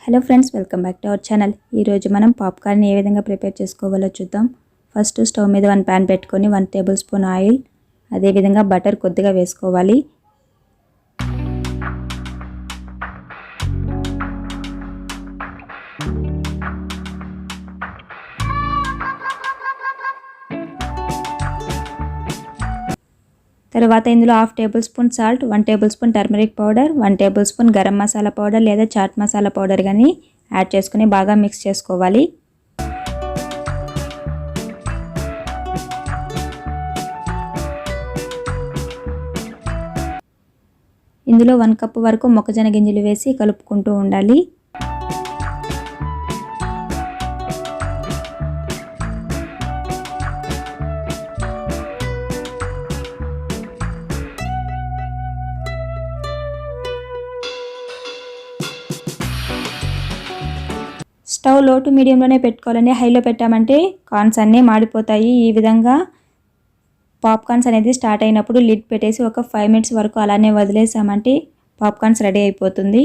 Hello friends, welcome back to our channel. ఈరోజు మనం popcorn ఏ విధంగా ప్రిపేర్ చేసుకోవాలో చూద్దాం. ఫస్ట్ స్టవ్ మీద 1 ప్యాన్ పెట్టుకొని 1 టేబుల్ స్పూన్ ఆయిల్, అదేవిధంగా బటర్ కొద్దిగా వేసుకోవాలి. తర్వాత ఇందులో 1/2 table spoon salt, 1 table spoon turmeric powder, 1 table spoon garam masala powder లేదా చాట్ మసాలా పౌడర్ కానీ యాడ్ చేసుకుని బాగా మిక్స్ చేసుకోవాలి. ఇందులో 1 కప్పు వరకు మొక్కజొన్న గింజలు వేసి కలుపుకుంటూ ఉండాలి. స్టవ్ లో టు మీడియంలోనే పెట్టుకోవాలండి. హైలో పెట్టామంటే కార్న్స్ అన్నీ మాడిపోతాయి. ఈ విధంగా పాప్కార్న్స్ అనేది స్టార్ట్ అయినప్పుడు లిడ్ పెట్టేసి ఒక 5 మినిట్స్ వరకు అలానే వదిలేసామంటే పాప్కార్న్స్ రెడీ అయిపోతుంది.